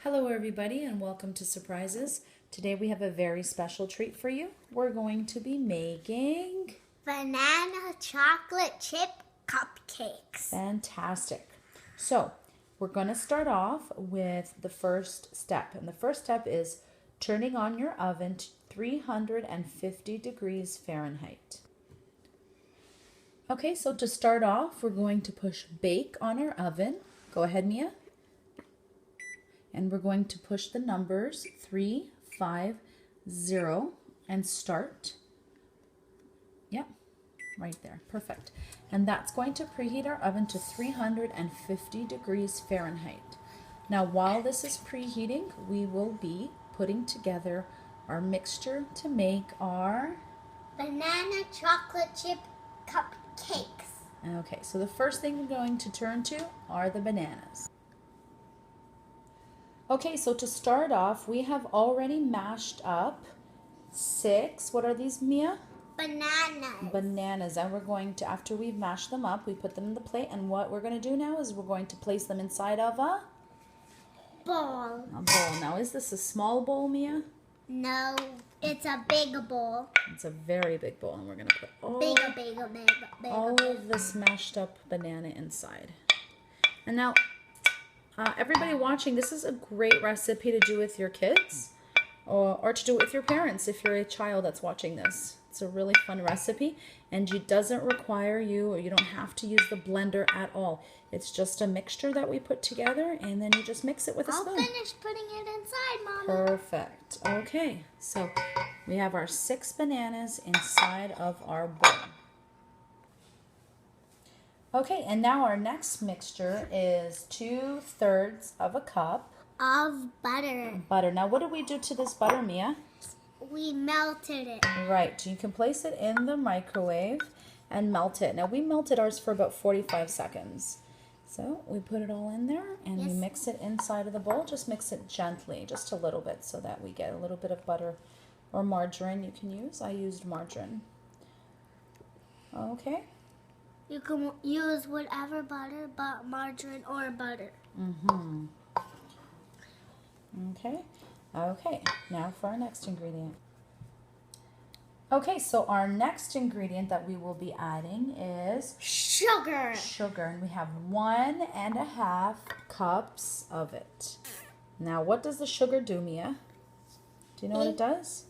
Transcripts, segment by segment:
Hello everybody and welcome to Surprises. Today we have a very special treat for you. We're going to be making banana chocolate chip cupcakes. fantastic. So we're going to start off with the first step. And the first step is turning on your oven to 350 degrees Fahrenheit. Okay, so to start off, we're going to push bake on our oven. Go ahead, Mia. And we're going to push the numbers 3, 5, 0 and start. Yep, right there. Perfect. And that's going to preheat our oven to 350 degrees Fahrenheit. Now, while this is preheating, we will be putting together our mixture to make our banana chocolate chip cupcakes. Okay, so the first thing we're going to turn to are the bananas. Okay, so to start off, we have already mashed up 6, what are these, Mia? Bananas. And we're going to, after we've mashed them up, we put them in the plate, and what we're going to do now is we're going to place them inside of a bowl. Now, is this a small bowl, Mia? No, it's a big bowl. It's a very big bowl, and we're going to put Big. of this mashed up banana inside. And now, everybody watching, this is a great recipe to do with your kids or to do it with your parents if you're a child that's watching this. It's a really fun recipe, and it doesn't require you, or you don't have to use the blender at all. It's just a mixture that we put together, and then you just mix it with a spoon. I'll finish putting it inside, Mama. Perfect. Okay, so we have our 6 bananas inside of our bowl. Okay, and now our next mixture is 2/3 of a cup of butter. Now, what did we do to this butter, Mia? We melted it. Right, you can place it in the microwave and melt it. Now, we melted ours for about 45 seconds. So we put it all in there and we mix it inside of the bowl. Just mix it gently, just a little bit, so that we get a little bit of butter or margarine you can use. I used margarine. Okay. You can use whatever butter, but margarine or butter. Okay, now for our next ingredient. Okay, so our next ingredient that we will be adding is sugar. And we have 1.5 cups of it. Now, what does the sugar do, Mia? Do you know what it does?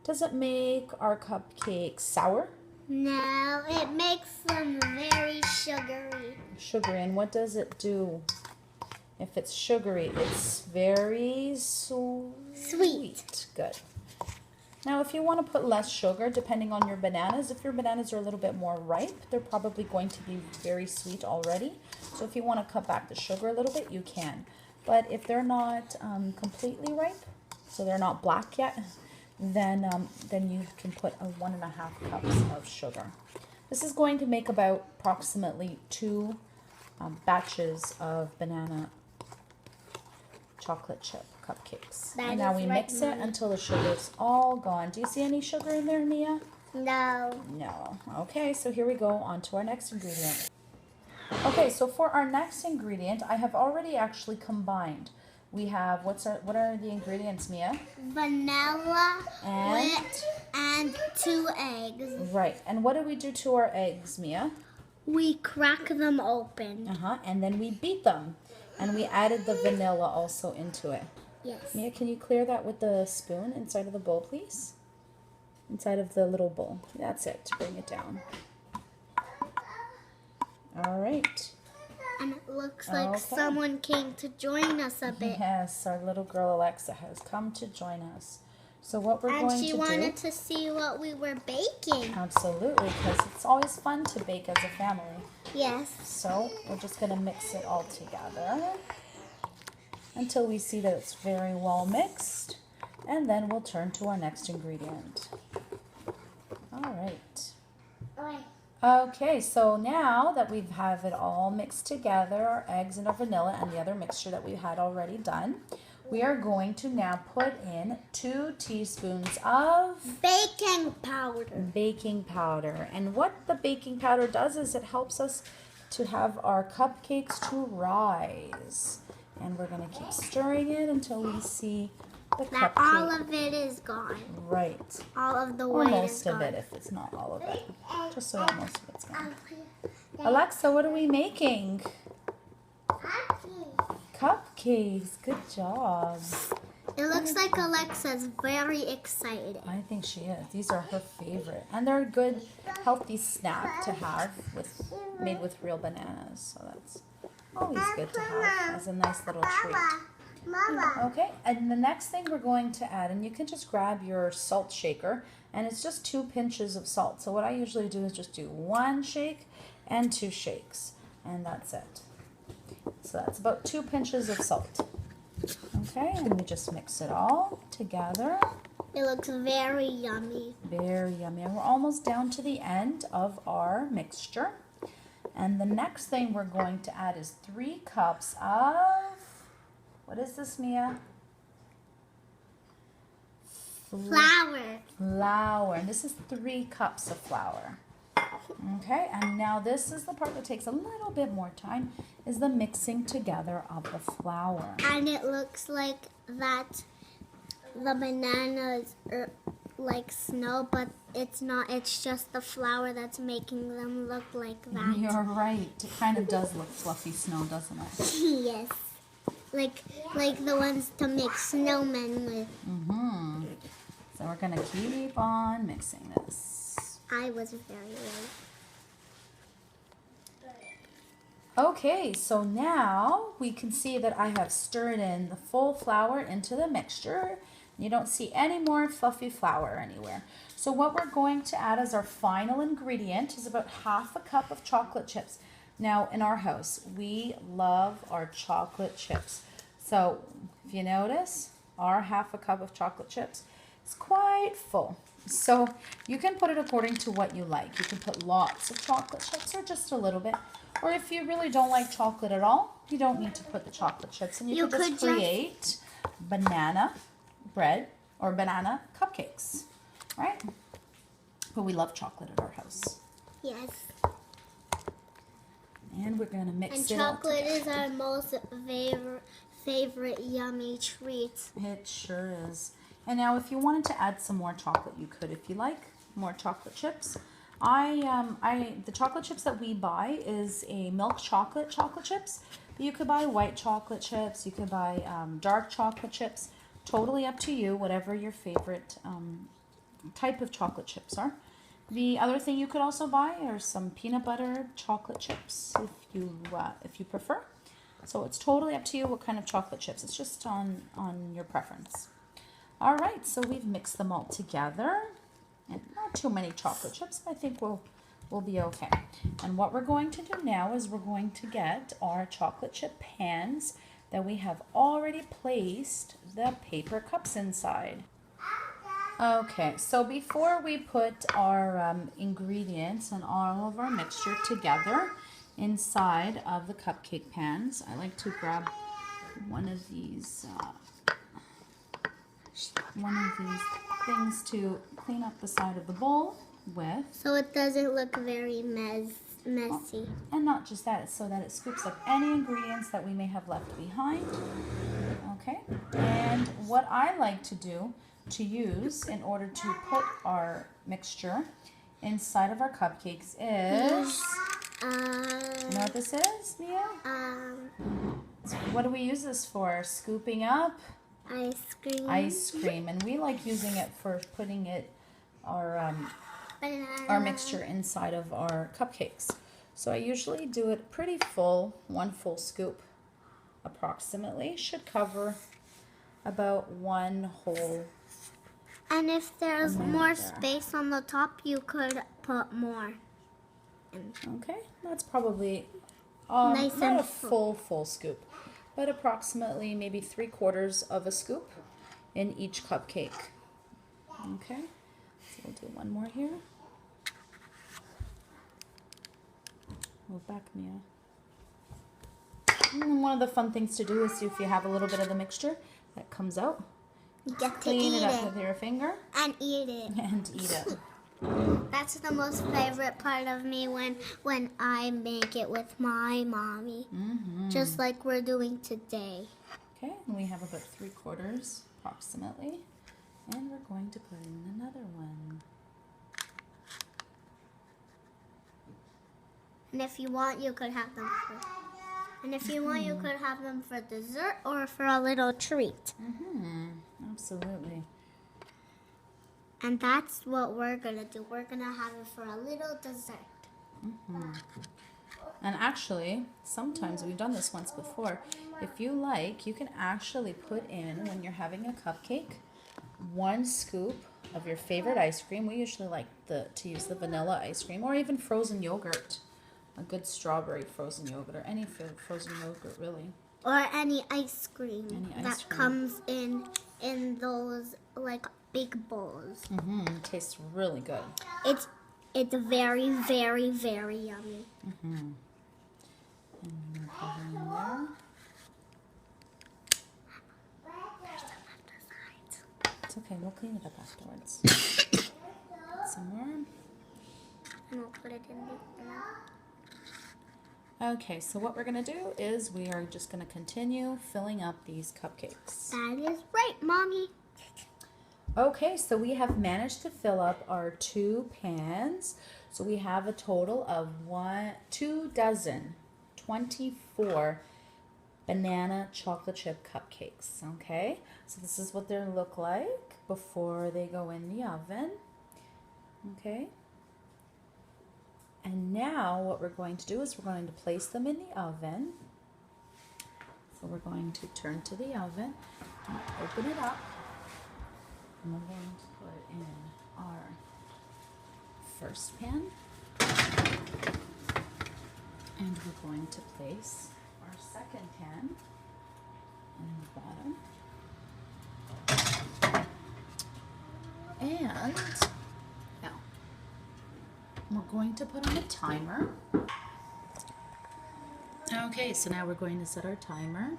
Does it make our cupcakes sour? No, it makes them very sugary. And what does it do? If it's sugary, it's very sweet. Good. Now, if you want to put less sugar, depending on your bananas, if your bananas are a little bit more ripe, they're probably going to be very sweet already. So if you want to cut back the sugar a little bit, you can. But if they're not completely ripe, so they're not black yet, then you can put 1.5 cups of sugar. This is going to make about approximately 2 batches of banana chocolate chip cupcakes. And now we mix it until the sugar's all gone. Do you see any sugar in there, Mia? No. Okay, so here we go on to our next ingredient. Okay, so for our next ingredient, I have already actually combined. We have, what are the ingredients, Mia? Vanilla and 2 eggs. Right, and what do we do to our eggs, Mia? We crack them open. And then we beat them. And we added the vanilla also into it. Yes. Mia, can you clear that with the spoon inside of the bowl, please? Inside of the little bowl. That's it, to bring it down. All right. And it looks like someone came to join us a bit. Yes, our little girl Alexa has come to join us. So what we're going to do... And she wanted to see what we were baking. Absolutely, because it's always fun to bake as a family. Yes. So we're just going to mix it all together until we see that it's very well mixed. And then we'll turn to our next ingredient. All right. Okay, so now that we have it all mixed together, our eggs and our vanilla and the other mixture that we had already done, we are going to now put in 2 teaspoons of baking powder. And what the baking powder does is it helps us to have our cupcakes to rise. And we're going to keep stirring it until we see the That cupcake. all of it is gone. Right. All of the Or white most is gone. of it if it's not all of it. Just so that most of it's gone. Alexa, what are we making? Cupcakes. Good job. It looks like Alexa's very excited. I think she is. These are her favorite. And they're a good, healthy snack to have made with real bananas. So that's always good to have as a nice little treat. Okay, and the next thing we're going to add, and you can just grab your salt shaker, and it's just 2 pinches of salt. So what I usually do is just do 1 shake and 2 shakes, and that's it. So that's about 2 pinches of salt. Okay, and we just mix it all together. It looks very yummy. Very yummy. And we're almost down to the end of our mixture. And the next thing we're going to add is 3 cups of, what is this, Mia? Flour. Flour. And this is 3 cups of flour. Okay, and now this is the part that takes a little bit more time, is the mixing together of the flour. And it looks like that the bananas are like snow, but it's not. It's just the flour that's making them look like that. You're right. It kind of does look fluffy snow, doesn't it? Yes. Like the ones to make snowmen with. Mm-hmm. So we're going to keep on mixing this. I was very late. Okay, so now we can see that I have stirred in the full flour into the mixture. You don't see any more fluffy flour anywhere. So what we're going to add as our final ingredient is about 1/2 cup of chocolate chips. Now in our house, we love our chocolate chips. So if you notice, our 1/2 cup of chocolate chips is quite full. So you can put it according to what you like. You can put lots of chocolate chips or just a little bit. Or if you really don't like chocolate at all, you don't need to put the chocolate chips. And you could just create banana bread or banana cupcakes, right? But we love chocolate at our house. Yes. And we're going to mix and it all together. And chocolate is our most favorite yummy treat. It sure is. And now if you wanted to add some more chocolate, you could if you like more chocolate chips. The chocolate chips that we buy is a milk chocolate chips. But you could buy white chocolate chips. You could buy dark chocolate chips. Totally up to you, whatever your favorite type of chocolate chips are. The other thing you could also buy are some peanut butter chocolate chips if you prefer. So it's totally up to you what kind of chocolate chips. It's just on your preference. All right, so we've mixed them all together. And not too many chocolate chips, but I think we'll be okay. And what we're going to do now is we're going to get our chocolate chip pans that we have already placed the paper cups inside. Okay, so before we put our ingredients and all of our mixture together inside of the cupcake pans, I like to grab one of these things to clean up the side of the bowl with. So it doesn't look very messy. And not just that, it's so that it scoops up any ingredients that we may have left behind. Okay, and what I like to use in order to put our mixture inside of our cupcakes is, you know what this is, Mia? So what do we use this for? Scooping up? Ice cream. Ice cream, and we like using it for putting our mixture inside of our cupcakes. So I usually do it pretty full, 1 full scoop approximately. Should cover about 1 whole. And if there's more space on the top, you could put more. Okay, that's probably nice not and a full scoop, but approximately maybe 3/4 of a scoop in each cupcake. Okay, so we'll do 1 more here. Move back, Mia. And one of the fun things to do is if you have a little bit of the mixture that comes out, you get clean to eat it up with your finger and eat it. and eat it. That's the most favorite part of me when I make it with my mommy. Just like we're doing today. Okay, and we have about 3/4 approximately. And we're going to put in another one. And if you want, you could have them for dessert or for a little treat. Absolutely. And that's what we're gonna do. We're gonna have it for a little dessert. And actually, sometimes we've done this once before. If you like, you can actually put in, when you're having a cupcake, 1 scoop of your favorite ice cream. We usually like to use the vanilla ice cream, or even frozen yogurt. A good strawberry frozen yogurt, or any frozen yogurt really. Or any ice cream comes in those like big bowls. It tastes really good. It's very, very, very yummy. And we're putting in there. It's okay, we'll clean it up afterwards. Some more. And we'll put it in the Okay, so what we're going to do is we are just going to continue filling up these cupcakes. That is right, Mommy. Okay, so we have managed to fill up our 2 pans. So we have a total of 24 banana chocolate chip cupcakes. Okay, so this is what they look like before they go in the oven. Okay. And now what we're going to do is we're going to place them in the oven. So we're going to turn to the oven and open it up. And we're going to put in our first pan. And we're going to place our second pan in the bottom. And we're going to put on a timer. Okay, so now we're going to set our timer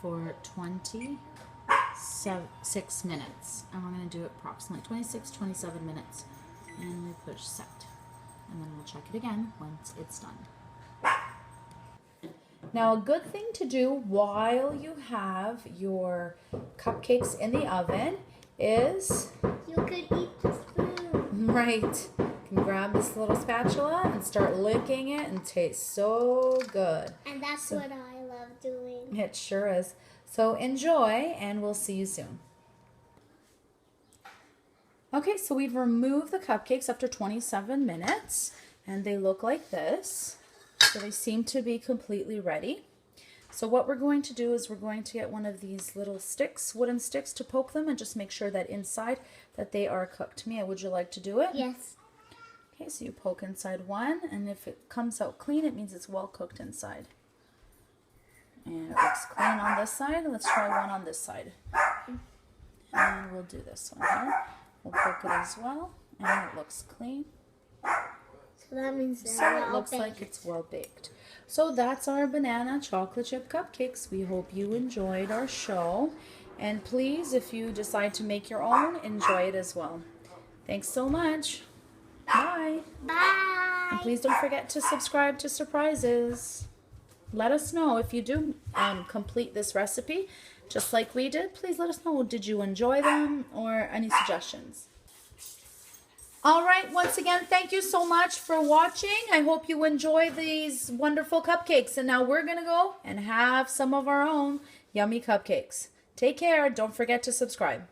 for 26 minutes. And we're going to do it approximately 27 minutes. And we push set. And then we'll check it again once it's done. Now, a good thing to do while you have your cupcakes in the oven is... You could eat the spoon. Right. You can grab this little spatula and start licking it, and it tastes so good. And that's what I love doing. It sure is. So enjoy, and we'll see you soon. Okay, so we've removed the cupcakes after 27 minutes, and they look like this. So they seem to be completely ready. So what we're going to do is we're going to get one of these little sticks, wooden sticks, to poke them and just make sure that inside that they are cooked. Mia, would you like to do it? Yes. Okay, so you poke inside one, and if it comes out clean, it means it's well cooked inside. And it looks clean on this side. Let's try one on this side. And we'll do this one here. We'll poke it as well, and it looks clean. So that means it looks like it's well baked. So that's our banana chocolate chip cupcakes. We hope you enjoyed our show. And please, if you decide to make your own, enjoy it as well. Thanks so much. Bye. Bye. And please don't forget to subscribe to Surprises. Let us know if you do complete this recipe, just like we did. Please let us know. Did you enjoy them, or any suggestions? All right, once again, thank you so much for watching. I hope you enjoy these wonderful cupcakes. And now we're going to go and have some of our own yummy cupcakes. Take care. Don't forget to subscribe.